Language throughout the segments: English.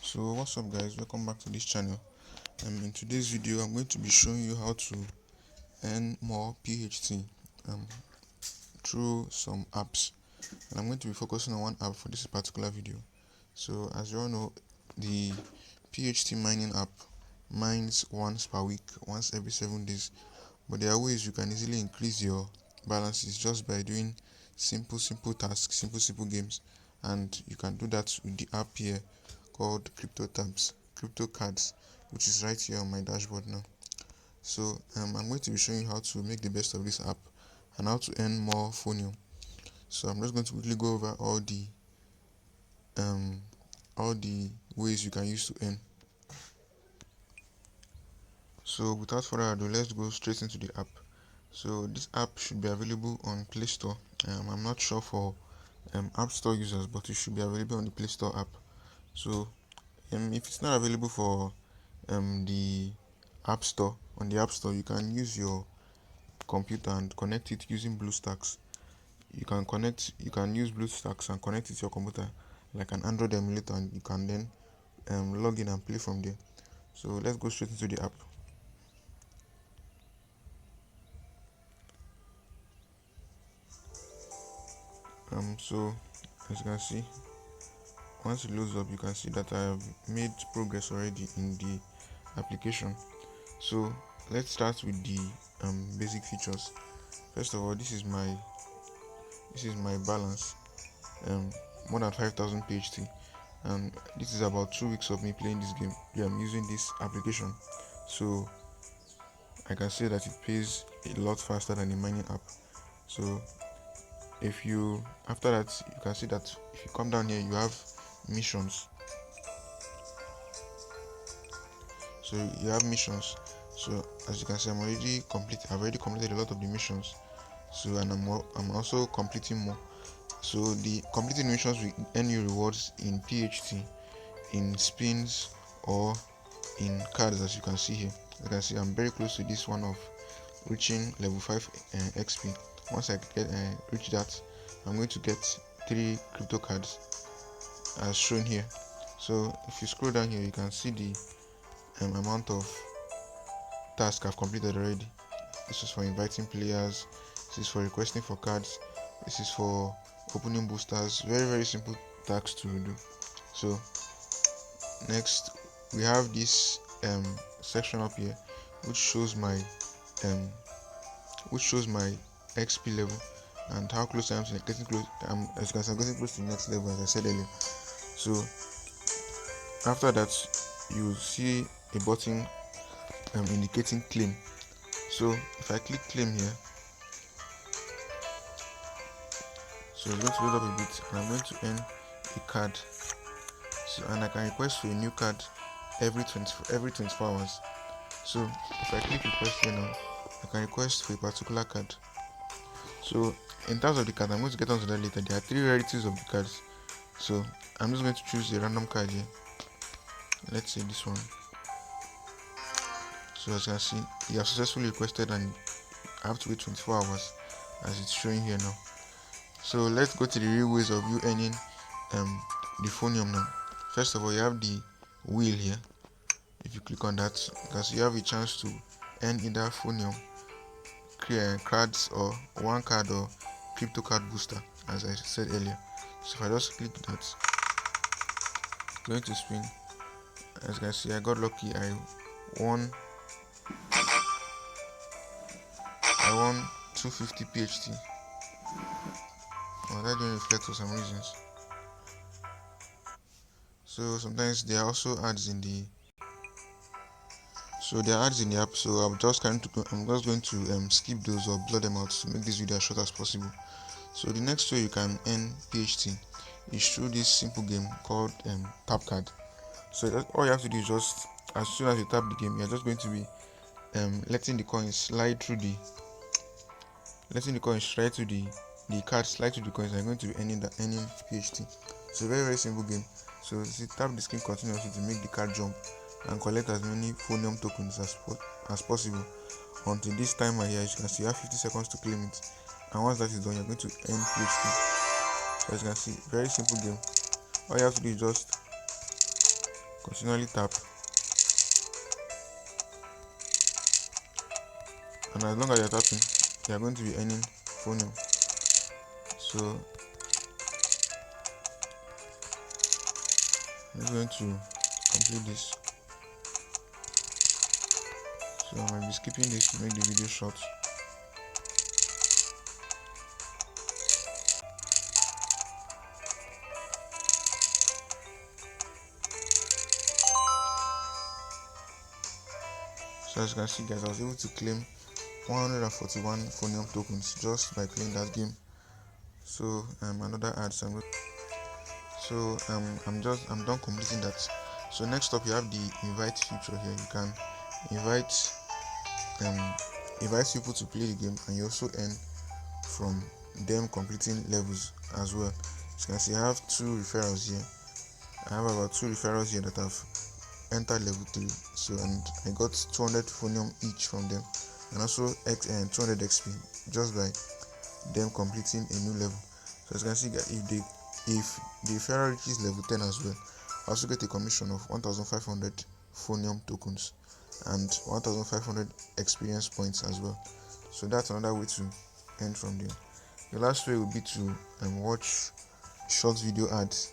So what's up guys, welcome back to this channel. In today's video I'm going to be showing you how to earn more PHT through some apps, and I'm going to be focusing on one app for this particular video. So as you all know, the PHT mining app mines once per week, once every 7 days, but there are ways you can easily increase your balances just by doing simple tasks, simple games, and you can do that with the app here called crypto cards, which is right here on my dashboard now. So I'm going to be showing you how to make the best of this app and how to earn more phonium. So I'm just going to quickly go over all the ways you can use to earn. So without further ado, let's go straight into the app. So this app should be available on Play Store. I'm not sure for App Store users, but it should be available on the Play Store app. So if it's not available for the App Store, on the App Store you can use your computer and connect it using BlueStacks. You can use BlueStacks and connect it to your computer like an Android emulator, and you can then log in and play from there. So let's go straight into the app. So as you can see, once it loads up, you can see that I have made progress already in the application. So let's start with the basic features. First of all, this is my balance, more than 5,000 PHT, and this is about 2 weeks of me playing this game. I'm using this application, so I can say that it pays a lot faster than the mining app. So after that, you can see that if you come down here, you have missions. So you have missions. So as you can see, I've already completed a lot of the missions. So and I'm also completing more. So the completed missions will earn you rewards in PHT, in spins, or in cards. As you can see here, you can see I'm very close to this one of reaching level 5 XP. Once I reach that, I'm going to get 3 crypto cards as shown here. So if you scroll down here, you can see the amount of tasks I've completed already. This is for inviting players, this is for requesting for cards, this is for opening boosters. Very simple tasks to do. So next we have this section up here which shows my XP level and how close I am to getting close. As you can see, I'm getting close to the next level, as I said earlier. So after that, you see a button indicating claim. So if I click claim here, so it's going to load up a bit, and I'm going to earn a card. So and I can request for a new card every 24 hours. So if I click request here now, I can request for a particular card. So in terms of the card, I'm going to get onto that later. There are 3 rarities of the cards. So I'm just going to choose a random card here. Let's say this one. So as you can see, you have successfully requested and I have to wait 24 hours as it's showing here now. So let's go to the real ways of you earning the phonium now. First of all, you have the wheel here. If you click on that, because you have a chance to earn either phonium cards or one card or crypto card booster, as I said earlier. So if I just click that, I'm going to spin. As you can see, I got lucky. I won 250 PHT. Oh, that didn't reflect for some reasons. So sometimes there are also ads in the app. So I'm just going to skip those or blur them out to make this video as short as possible. So the next way you can earn PHT is through this simple game called tap card. So all you have to do is just, as soon as you tap the game, you're just going to be letting the coins slide through the card, slide through the coins, and you're going to be earning PHT. So very simple game. So you tap the screen continuously to make the card jump and collect as many phonium tokens as possible until this timer here. As you can see, you have 50 seconds to claim it, and once that is done, you're going to earn PHT. So as you can see, very simple game. All you have to do is just continually tap, and as long as you're tapping, you're going to be earning phonium. So I'm just going to complete this. So I might be skipping this to make the video short. So as you can see, guys, I was able to claim 141 phonium tokens just by playing that game. So another ad. I'm done completing that. So next up, you have the invite feature here. You can invite people to play the game, and you also earn from them completing levels as well. As you can see, I have 2 referrals here. I have about 2 referrals here that have entered level 3. So, and I got 200 phonium each from them, and also 200 XP just by them completing a new level. So as you can see, if the referral reaches level 10 as well, I also get a commission of 1,500 phonium tokens and 1,500 experience points as well. So that's another way to earn from them. The last way would be to watch short video ads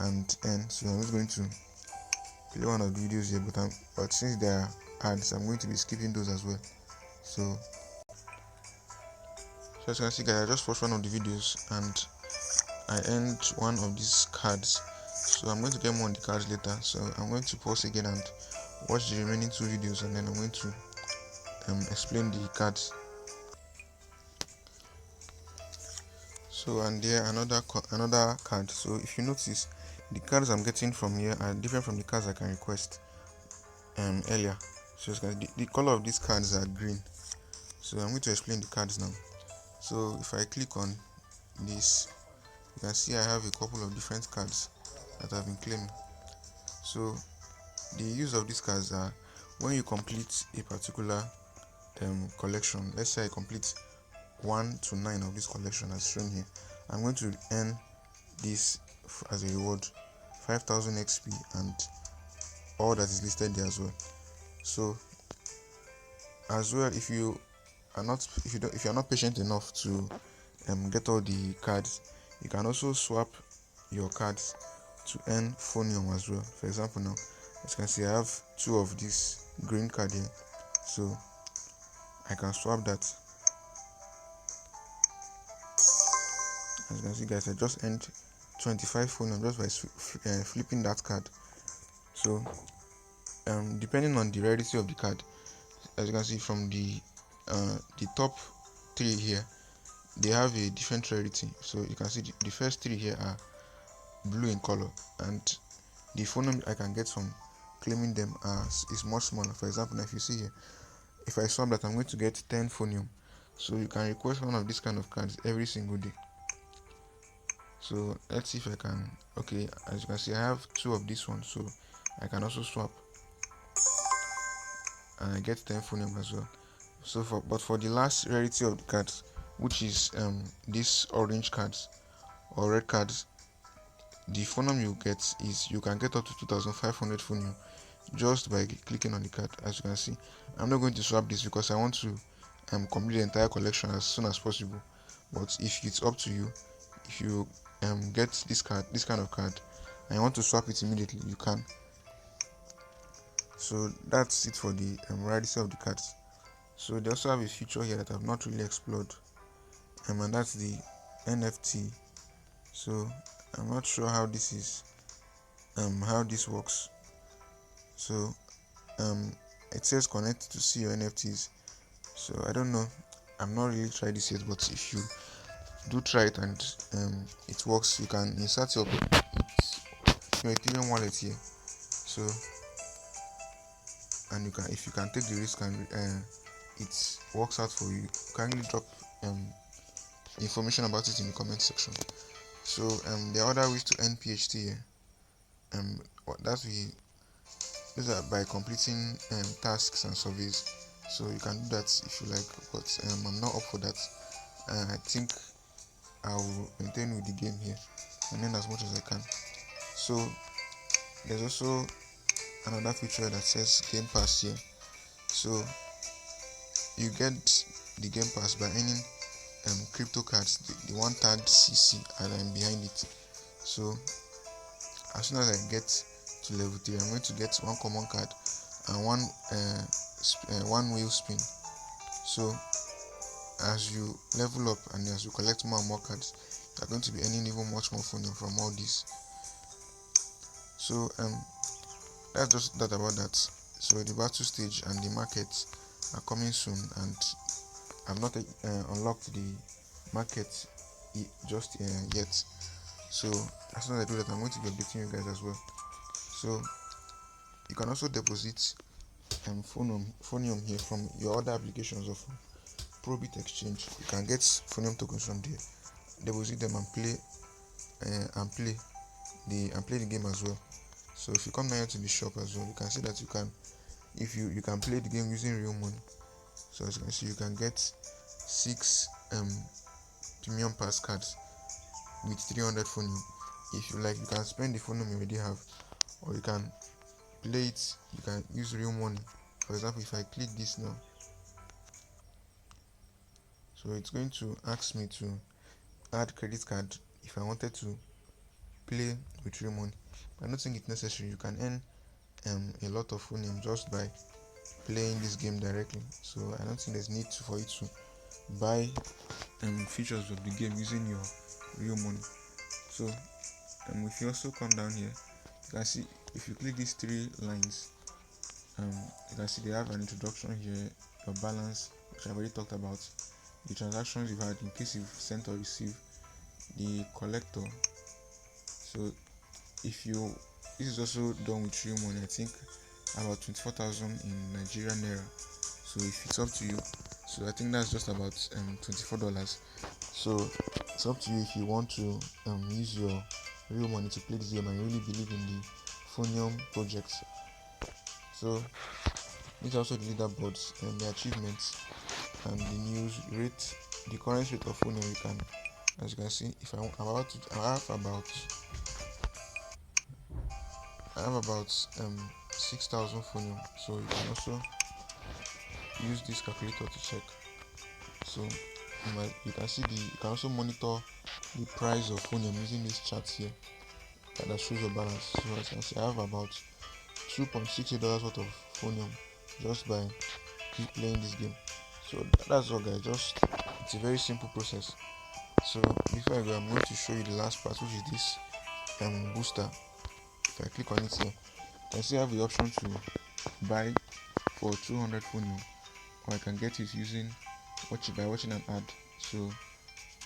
and earn. So I'm just going to play one of the videos here, but since there are ads, I'm going to be skipping those as well. So as you can see, guys, I just watched one of the videos and I earned one of these cards. So I'm going to get more on the cards later. So I'm going to pause again and watch the remaining 2 videos, and then I'm going to explain the cards. So and there another card. So if you notice, the cards I'm getting from here are different from the cards I can request earlier. So the color of these cards are green. So I'm going to explain the cards now. So if I click on this, you can see I have a couple of different cards that I've been claiming. So the use of these cards are when you complete a particular collection. Let's say I complete 1 to 9 of this collection as shown here. I'm going to earn this as a reward, 5,000 XP and all that is listed there as well. So as well, if you are not patient enough to get all the cards, you can also swap your cards to earn phonium as well. For example, now as you can see, I have 2 of this green card here, so I can swap that. As you can see, guys, I just earned 25 phonium just by flipping that card. So depending on the rarity of the card, as you can see from the top 3 here, they have a different rarity. So you can see the first 3 here are blue in color, and the phonium I can get from claiming them is much smaller. For example, now if you see here, if I swap that, I'm going to get 10 phonium. So you can request one of these kind of cards every single day. So let's see if I can. Okay, as you can see, I have 2 of this one, so I can also swap and I get 10 phonium as well. So for the last rarity of the cards, which is these orange cards or red cards, the phonium you get is you can get up to 2,500 phonium just by clicking on the card. As you can see, I'm not going to swap this because I want to complete the entire collection as soon as possible. But if it's up to you, if you get this kind of card, and you want to swap it immediately, you can. So that's it for the rarity of the cards. So they also have a feature here that I've not really explored, and that's the NFT. So I'm not sure how this works. So it says connect to see your NFTs. So I don't know. I've not really tried this yet, but if you do try it and it works, you can insert your Ethereum wallet here. So and if you can take the risk and it works out for you, kindly drop information about it in the comment section. So there are other ways to earn PHT here. These are by completing tasks and surveys. So you can do that if you like, but I'm not up for that. I think I'll maintain with the game here and learn as much as I can. So there's also another feature that says Game Pass here. So you get the Game Pass by earning crypto cards, the one tagged CC and I'm behind it. So as soon as I get to level 3, I'm going to get one common card and one wheel spin. So as you level up and as you collect more and more cards, you're going to be earning even much more funding from all this. So that's just that about that. So the battle stage and the markets are coming soon, and I've not unlocked the market just yet. So as soon as I do that, I'm going to be updating you guys as well. So you can also deposit Phonium here from your other applications of Probit Exchange. You can get Phonium tokens from there, deposit them and play the game as well. So if you come down here to the shop as well, you can see that you can play the game using real money. So as you can see, you can get 6 premium pass cards with 300 Phonium. If you like, you can spend the Phonium you already have, or you can play it, you can use real money. For example, if I click this now, so it's going to ask me to add credit card if I wanted to play with real money. But I don't think it's necessary. You can earn a lot of Phonium just by playing this game directly. So I don't think there's need for you to buy features of the game using your real money. So if you also come down here, you can see if you click these 3 lines, you can see they have an introduction here, your balance, which I've already talked about, the transactions you've had in case you've sent or received, the collector. So this is also done with real money. I think about 24,000 in Nigerian naira. So if it's up to you, so I think that's just about $24. So it's up to you if you want to use your real money to play this game and you really believe in the Phonium project. So these are also the leaderboards and the achievements and the news rate, the current rate of Phonium. You can, as you can see, if I have about 6,000 Phonium. So you can also use this calculator to check. So you can see you can also monitor the price of Phonium using this chart here that shows your balance. So as you can see, I have about $2.68 worth of Phonium just by playing this game. So that's all, guys. It's a very simple process. So before I go, I'm going to show you the last part, which is this booster. If I click on it here, you can see I have the option to buy for 200 Phonium, or I can get it by watching an ad. So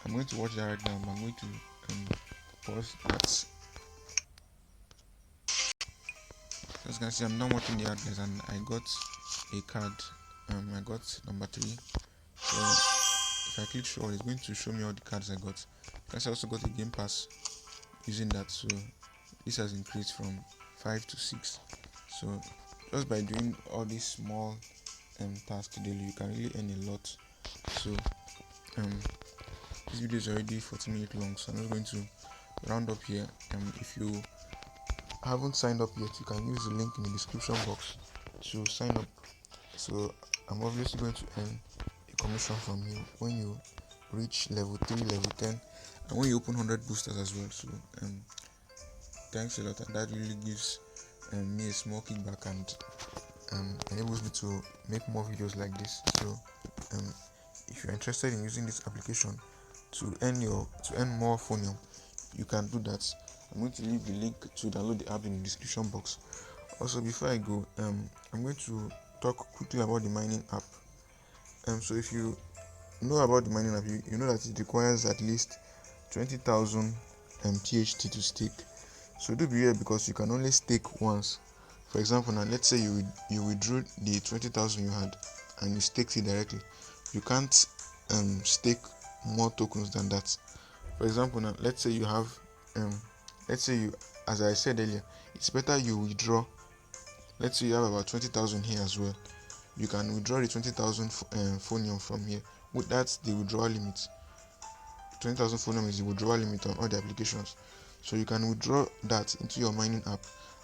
I'm going to watch that right now. I'm going to pause that. As you can see, I'm now watching the ad, guys, and I got a card. I got number 3. So if I click show, it's going to show me all the cards I got. I also got a Game Pass using that, so this has increased from 5 to 6. So just by doing all these small tasks daily, you can really earn a lot. So this video is already 40 minutes long, so I'm just going to round up here. If you haven't signed up yet, you can use the link in the description box to sign up. So I'm obviously going to earn a commission from you when you reach level 3, level 10, and when you open 100 boosters as well. So thanks a lot, and that really gives me a small kickback and enables me to make more videos like this. So if you're interested in using this application to earn more Phonium, you can do that. I'm going to leave the link to download the app in the description box. Also, before I go, I'm going to talk quickly about the mining app. So if you know about the mining app, you know that it requires at least 20,000 THT to stake. So do be aware, because you can only stake once. For example, now let's say you withdrew the 20,000 you had and you staked it directly. You can't stake more tokens than that. For example, now let's say you have as I said earlier, it's better you withdraw. Let's say you have about 20,000 here as well. You can withdraw the 20,000 Phonium from here. That's the withdrawal limit. 20,000 Phonium is the withdrawal limit on all the applications. So you can withdraw that into your mining app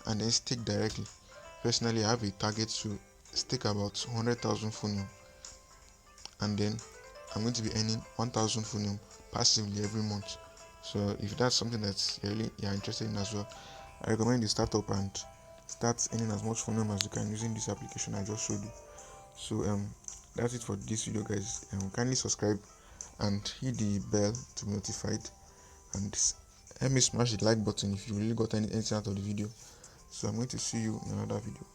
and then stake directly. Personally, I have a target to stake about 100,000 phonium, and then I'm going to be earning 1,000 phonium passively every month. So if that's something that you're interested in as well, I recommend you start up and start earning as much phonium as you can using this application I just showed you. So that's it for this video, guys. Kindly subscribe and hit the bell to be notified, and help me smash the like button if you really got anything out of the video. So I'm going to see you in another video.